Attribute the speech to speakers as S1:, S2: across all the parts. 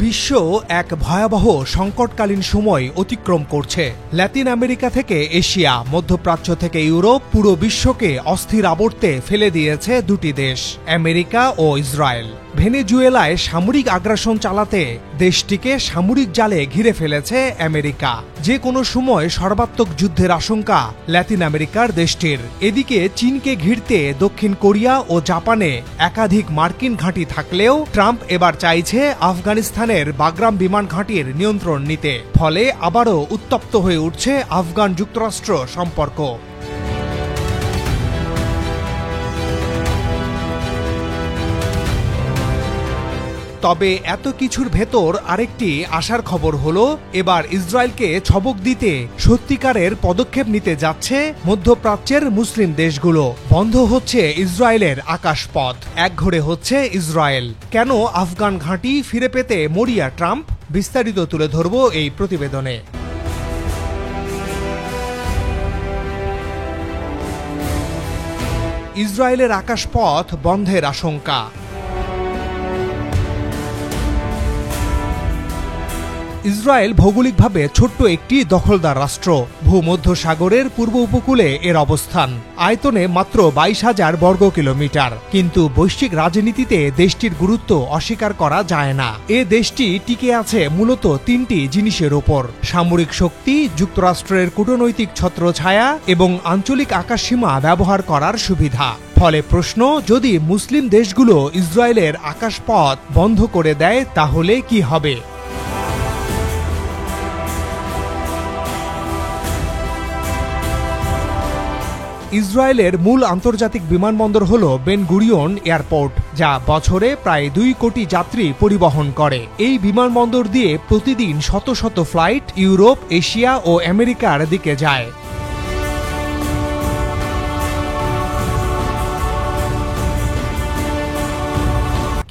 S1: বিশ্ব এক ভয়াবহ সংকটকালীন সময় অতিক্রম করছে। ল্যাতিন আমেরিকা থেকে এশিয়া, মধ্যপ্রাচ্য থেকে ইউরোপ, পুরো বিশ্বকে অস্থির আবর্তে ফেলে দিয়েছে দুটি দেশ, আমেরিকা ও ইসরায়েল। ভেনেজুয়েলায় সামরিক আগ্রাসন চালাতে দেশটিকে সামরিক জালে ঘিরে ফেলেছে আমেরিকা। যে কোনো সময় সর্বাত্মক যুদ্ধের আশঙ্কা ল্যাতিন আমেরিকার দেশটির। এদিকে চীনকে ঘিরতে দক্ষিণ কোরিয়া ও জাপানে একাধিক মার্কিন ঘাঁটি থাকলেও ট্রাম্প এবার চাইছে আফগানিস্তানের বাগরাম বিমান ঘাঁটির নিয়ন্ত্রণ নিতে। ফলে আবারও উত্তপ্ত হয়ে উঠছে আফগান যুক্তরাষ্ট্র সম্পর্ক। তবে এত কিছুর ভেতর আরেকটি আশার খবর হলো, এবার ইসরায়েলকে ছবক দিতে সত্যিকারের পদক্ষেপ নিতে যাচ্ছে মধ্যপ্রাচ্যের মুসলিম দেশগুলো। বন্ধ হচ্ছে ইসরায়েলের আকাশপথ, একঘরে হচ্ছে ইসরায়েল। কেন আফগান ঘাঁটি ফিরে পেতে মরিয়া ট্রাম্প? বিস্তারিত তুলে ধরব এই প্রতিবেদনে। ইসরায়েলের আকাশপথ বন্ধের আশঙ্কা। ইসরায়েল ভৌগোলিকভাবে ছোট্ট একটি দখলদার রাষ্ট্র। ভূমধ্য সাগরের পূর্ব উপকূলে এর অবস্থান। আয়তনে মাত্র 22,000 বর্গ কিলোমিটার। কিন্তু বৈশ্বিক রাজনীতিতে দেশটির গুরুত্ব অস্বীকার করা যায় না। এ দেশটি টিকে আছে মূলত তিনটি জিনিসের ওপর: সামরিক শক্তি, যুক্তরাষ্ট্রের কূটনৈতিক ছত্রছায়া এবং আঞ্চলিক আকাশসীমা ব্যবহার করার সুবিধা। ফলে প্রশ্ন, যদি মুসলিম দেশগুলো ইসরায়েলের আকাশপথ বন্ধ করে দেয় তাহলে কি হবে? ইসরায়েলের মূল আন্তর্জাতিক বিমানবন্দর হল বেন গুরিয়ন এয়ারপোর্ট, যা বছরে প্রায় 2 কোটি যাত্রী পরিবহন করে। এই বিমানবন্দর দিয়ে প্রতিদিন শত শত ফ্লাইট ইউরোপ, এশিয়া ও আমেরিকার দিকে যায়।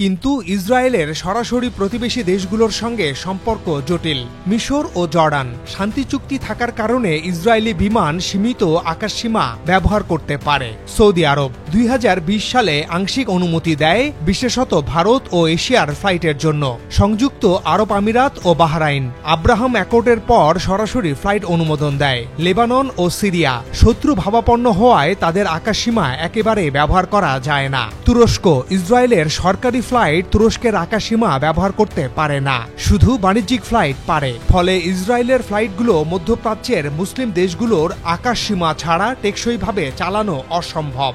S1: কিন্তু ইসরায়েলের সরাসরি প্রতিবেশী দেশগুলোর সঙ্গে সম্পর্ক জটিল। মিশর ও জর্ডান শান্তি চুক্তি থাকার কারণে ইসরায়েলি বিমান সীমিত আকাশসীমা ব্যবহার করতে পারে। সৌদি আরব 2020 সালে আংশিক অনুমতি দেয়, বিশেষত ভারত ও এশিয়ার ফ্লাইটের জন্য। সংযুক্ত আরব আমিরাত ও বাহরাইন আব্রাহাম অ্যাকর্ডের পর সরাসরি ফ্লাইট অনুমোদন দেয়। লেবানন ও সিরিয়া শত্রু ভাবাপন্ন হওয়ায় তাদের আকাশসীমা একেবারে ব্যবহার করা যায় না। তুরস্ক ইসরায়েলের সরকারি ফ্লাইট তুরস্কের আকাশসীমা ব্যবহার করতে পারে না, শুধু বাণিজ্যিক ফ্লাইট পারে। ফলে ইসরায়েলের ফ্লাইটগুলো মধ্যপ্রাচ্যের মুসলিম দেশগুলোর আকাশসীমা ছাড়া টেকসইভাবে চালানো অসম্ভব।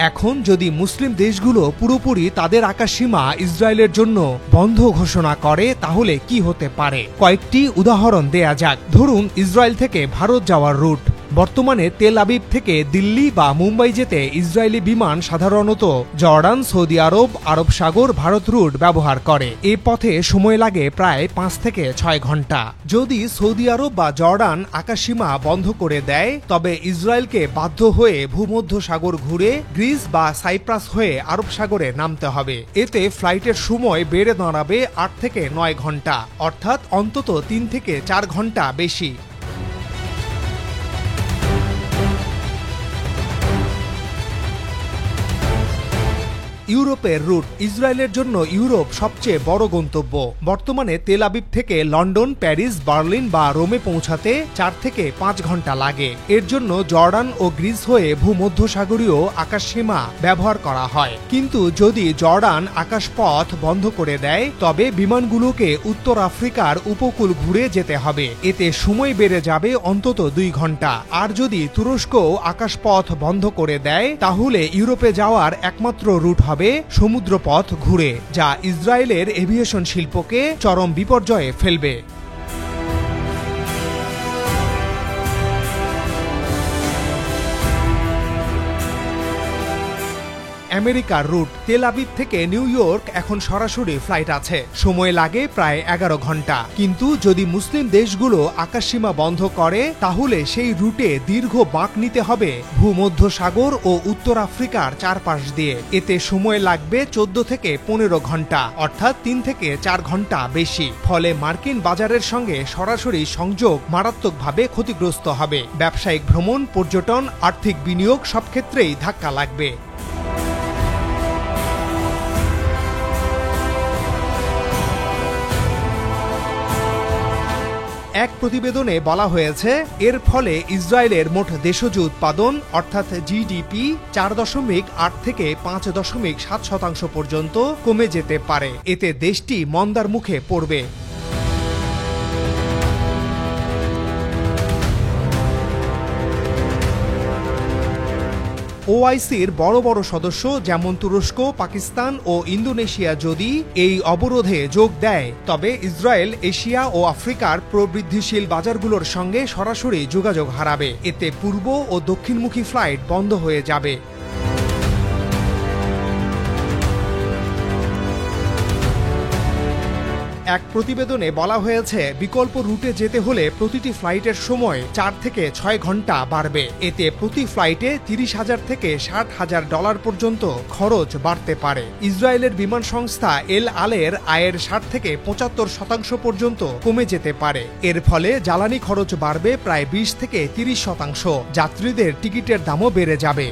S1: এখন যদি মুসলিম দেশগুলো পুরোপুরি তাদের আকাশসীমা ইসরায়েলের জন্য বন্ধ ঘোষণা করে তাহলে কি হতে পারে? কয়েকটি উদাহরণ দেয়া যাক। ধরুন, ইসরায়েল থেকে ভারত যাওয়ার রুট। বর্তমানে তেল আবিব থেকে দিল্লি বা মুম্বাই যেতে ইসরায়েলি বিমান সাধারণত জর্ডান, সৌদি আরব, আরব সাগর, ভারত রুট ব্যবহার করে। এ পথে সময় লাগে প্রায় 5 থেকে 6 ঘন্টা। যদি সৌদি আরব বা জর্ডান আকাশসীমা বন্ধ করে দেয়, তবে ইসরায়েলকে বাধ্য হয়ে ভূমধ্য সাগর ঘুরে গ্রিস বা সাইপ্রাস হয়ে আরব সাগরে নামতে হবে। এতে ফ্লাইটের সময় বেড়ে দাঁড়াবে 8 থেকে 9 ঘন্টা, অর্থাৎ অন্তত 3 থেকে 4 ঘন্টা বেশি। ইউরোপের রুট। ইসরায়েলের জন্য ইউরোপ সবচেয়ে বড় গন্তব্য। বর্তমানে তেল আবিব থেকে লন্ডন, প্যারিস, বার্লিন বা রোমে পৌঁছাতে 4 থেকে 5 ঘন্টা লাগে। এর জন্য জর্ডান ও গ্রিস হয়ে ভূমধ্যসাগরীয় আকাশসীমা ব্যবহার করা হয়। কিন্তু যদি জর্ডান আকাশপথ বন্ধ করে দেয়, তবে বিমানগুলোকে উত্তর আফ্রিকার উপকূল ঘুরে যেতে হবে। এতে সময় বেড়ে যাবে অন্তত 2 ঘন্টা। আর যদি তুরস্ক আকাশপথ বন্ধ করে দেয়, তাহলে ইউরোপে যাওয়ার একমাত্র রুট হবে সমুদ্রপথ ঘুরে, যা ইসরায়েলের এভিয়েশন শিল্পকে চরম বিপর্যয়ে ফেলবে। আমেরিকার রুট। তেল আবিব থেকে নিউ ইয়র্ক এখন সরাসরি ফ্লাইট আছে, সময় লাগে প্রায় 11 ঘন্টা। কিন্তু যদি মুসলিম দেশগুলো আকাশসীমা বন্ধ করে তাহলে সেই রুটে দীর্ঘ বাঁক নিতে হবে ভূমধ্য সাগর ও উত্তর আফ্রিকার চারপাশ দিয়ে। এতে সময় লাগবে 14 থেকে 15 ঘন্টা, অর্থাৎ 3 থেকে 4 ঘন্টা বেশি। ফলে মার্কিন বাজারের সঙ্গে সরাসরি সংযোগ মারাত্মকভাবে ক্ষতিগ্রস্ত হবে। ব্যবসায়িক ভ্রমণ, পর্যটন, আর্থিক বিনিয়োগ সব ক্ষেত্রেই ধাক্কা লাগবে। এক প্রতিবেদনে বলা হয়েছে, এর ফলে ইসরায়েলের মোট দেশজ উৎপাদন অর্থাৎ জিডিপি 4.8 থেকে 5.7% পর্যন্ত কমে যেতে পারে। এতে দেশটি মন্দার মুখে পড়বে। ওআইসির বড় বড় সদস্য যেমন তুরস্ক, পাকিস্তান ও ইন্দোনেশিয়া যদি এই অবরোধে যোগ দেয়, তবে ইসরায়েল এশিয়া ও আফ্রিকার প্রবৃদ্ধিশীল বাজারগুলোর সঙ্গে সরাসরি যোগাযোগ হারাবে। এতে পূর্ব ও দক্ষিণমুখী ফ্লাইট বন্ধ হয়ে যাবে। এক প্রতিবেদনে বলা হয়েছে, বিকল্প রুটে যেতে হলে প্রতিটি ফ্লাইটের সময় 4 থেকে 6 ঘন্টা বাড়বে। এতে প্রতি ফ্লাইটে $30,000 থেকে $60,000 পর্যন্ত খরচ বাড়তে পারে। ইসরায়েলের বিমান সংস্থা এল আলের আয়ের 60 থেকে 75% পর্যন্ত কমে যেতে পারে। এর ফলে জ্বালানি খরচ বাড়বে প্রায় 20 থেকে 30%। যাত্রীদের টিকিটের দামও বেড়ে যাবে।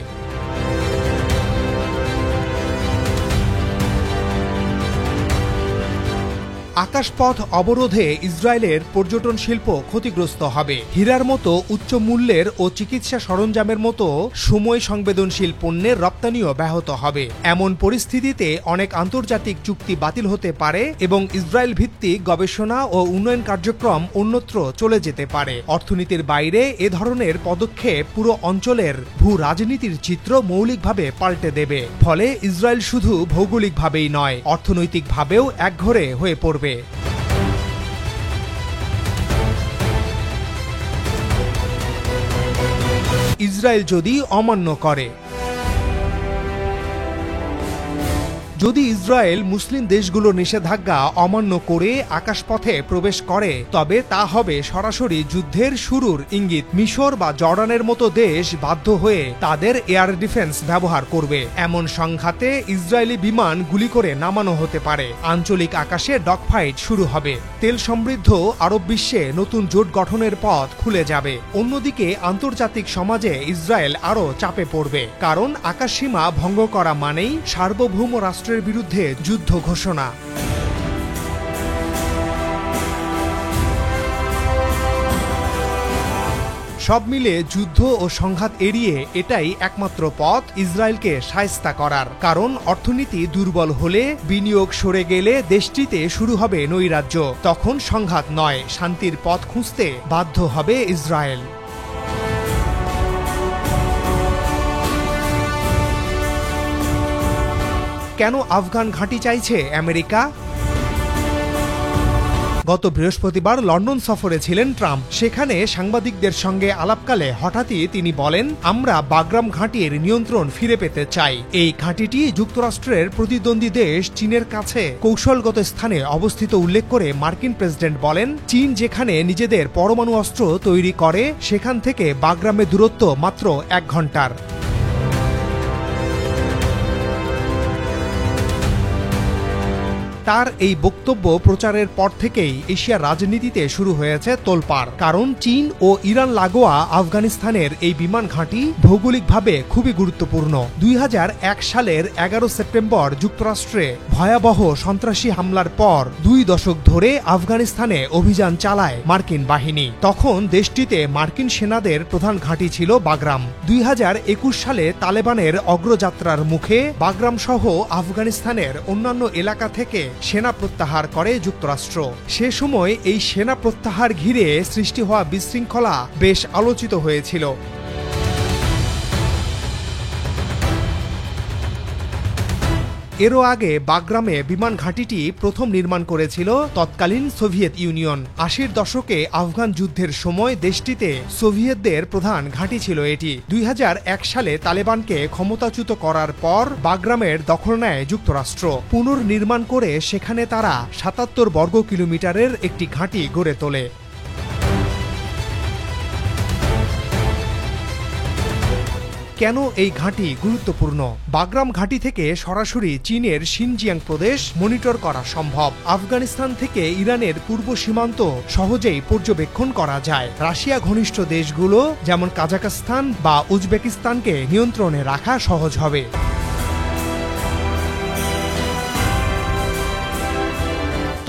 S1: আকাশপথ অবরোধে ইসরায়েলের পর্যটন শিল্প ক্ষতিগ্রস্ত হবে। হীরার মতো উচ্চ মূল্যের ও চিকিৎসা সরঞ্জামের মতো সময় সংবেদনশীল পণ্যের রপ্তানিও ব্যাহত হবে। এমন পরিস্থিতিতে অনেক আন্তর্জাতিক চুক্তি বাতিল হতে পারে এবং ইসরায়েল ভিত্তিক গবেষণা ও উন্নয়ন কার্যক্রম অন্যত্র চলে যেতে পারে। অর্থনীতির বাইরে এ ধরনের পদক্ষেপ পুরো অঞ্চলের ভূ রাজনীতির চিত্র মৌলিকভাবে পাল্টে দেবে। ফলে ইসরায়েল শুধু ভৌগোলিকভাবেই নয়, অর্থনৈতিকভাবেও একঘরে হয়ে পড়বে। ইসরায়েল যদি অমান্য করে, যদি ইসরায়েল মুসলিম দেশগুলোর নিষেধাজ্ঞা অমান্য করে আকাশপথে প্রবেশ করে, তবে তা হবে সরাসরি যুদ্ধের শুরুর ইঙ্গিত। মিশর বা জর্ডানের মতো দেশ বাধ্য হয়ে তাদের এয়ার ডিফেন্স ব্যবহার করবে। এমন সংঘাতে ইসরায়েলি বিমান গুলি করে নামানো হতে পারে। আঞ্চলিক আকাশে ডগফাইট শুরু হবে। তেল সমৃদ্ধ আরব বিশ্বে নতুন জোট গঠনের পথ খুলে যাবে। অন্যদিকে আন্তর্জাতিক সমাজে ইসরায়েল আরও চাপে পড়বে, কারণ আকাশসীমা ভঙ্গ করা মানেই সার্বভৌম রাষ্ট্রের বিরুদ্ধে যুদ্ধ ঘোষণা। সব মিলে যুদ্ধ ও সংঘাত এড়িয়ে এটাই একমাত্র পথ ইসরায়েলকে শায়েস্তা করার। কারণ অর্থনীতি দুর্বল হলে, বিনিয়োগ সরে গেলে দেশটিতে শুরু হবে নৈরাজ্য। তখন সংঘাত নয়, শান্তির পথ খুঁজতে বাধ্য হবে ইসরায়েল। কেন আফগান ঘাঁটি চাইছে আমেরিকা? গত বৃহস্পতিবার লন্ডন সফরে ছিলেন ট্রাম্প। সেখানে সাংবাদিকদের সঙ্গে আলাপকালে হঠাৎই তিনি বলেন, আমরা বাগরাম ঘাঁটির নিয়ন্ত্রণ ফিরে পেতে চাই। এই ঘাঁটিটি যুক্তরাষ্ট্রের প্রতিদ্বন্দ্বী দেশ চীনের কাছে কৌশলগত স্থানে অবস্থিত উল্লেখ করে মার্কিন প্রেসিডেন্ট বলেন, চীন যেখানে নিজেদের পরমাণু অস্ত্র তৈরি করে, সেখান থেকে বাগরামের দূরত্ব মাত্র 1 ঘন্টার। তার এই বক্তব্য প্রচারের পর থেকেই এশিয়ার রাজনীতিতে শুরু হয়েছে তোলপাড়। কারণ চীন ও ইরান লাগোয়া আফগানিস্তানের এই বিমান ঘাঁটি ভৌগোলিকভাবে খুবই গুরুত্বপূর্ণ। 2001 সালের 11 সেপ্টেম্বর যুক্তরাষ্ট্রে ভয়াবহ সন্ত্রাসী হামলার পর 2 দশক ধরে আফগানিস্তানে অভিযান চালায় মার্কিন বাহিনী। তখন দেশটিতে মার্কিন সেনাদের প্রধান ঘাঁটি ছিল বাগরাম। 2021 সালে তালেবানের অগ্রযাত্রার মুখে বাগরাম সহ আফগানিস্তানের অন্যান্য এলাকা থেকে সেনা প্রত্যাহার করে যুক্তরাষ্ট্র। সে সময় এই সেনা প্রত্যাহার ঘিরে সৃষ্টি হওয়া বিশৃঙ্খলা বেশ আলোচিত হয়েছিল। এরও আগে বাগরামে বিমান ঘাঁটিটি প্রথম নির্মাণ করেছিল তৎকালীন সোভিয়েত ইউনিয়ন। ৮০-র দশকে আফগান যুদ্ধের সময় দেশটিতে সোভিয়েতদের প্রধান ঘাঁটি ছিল এটি। ২০০১ সালে তালেবানকে ক্ষমতাচ্যুত করার পর বাগরামের দখল নেয় যুক্তরাষ্ট্র। পুনর্নির্মাণ করে সেখানে তারা ৭৭ বর্গ কিলোমিটারের একটি ঘাঁটি গড়ে তোলে। কেন এই ঘাঁটি গুরুত্বপূর্ণ? বাগরাম ঘাঁটি থেকে সরাসরি চীনের শিনজিয়াং প্রদেশ মনিটর করা সম্ভব। আফগানিস্তান থেকে ইরানের পূর্ব সীমান্ত সহজেই পর্যবেক্ষণ করা যায়। রাশিয়া ঘনিষ্ঠ দেশগুলো যেমন কাজাখস্তান বা উজবেকিস্তানকে নিয়ন্ত্রণে রাখা সহজ হবে।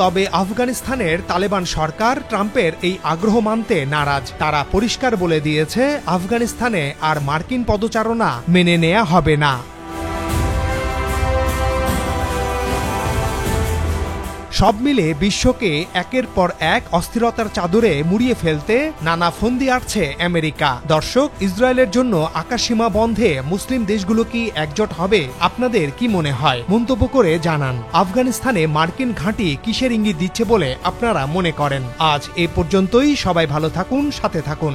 S1: তবে আফগানিস্তানের তালেবান সরকার ট্রাম্পের এই আগ্রহ মানতে নারাজ। তারা পরিষ্কার বলে দিয়েছে, আফগানিস্তানে আর মার্কিন পদচারণা মেনে নেওয়া হবে না। সব মিলে বিশ্বকে একের পর এক অস্থিরতার চাদরে মুড়িয়ে ফেলতে নানা ফন্দি আটছে আমেরিকা। দর্শক, ইসরায়েলের জন্য আকাশসীমা বন্ধে মুসলিম দেশগুলো কি একজোট হবে? আপনাদের কি মনে হয়? মন্তব্য করে জানান। আফগানিস্তানে মার্কিন ঘাঁটি কিসের ইঙ্গিত দিচ্ছে বলে আপনারা মনে করেন? আজ এ পর্যন্তই। সবাই ভালো থাকুন, সাথে থাকুন।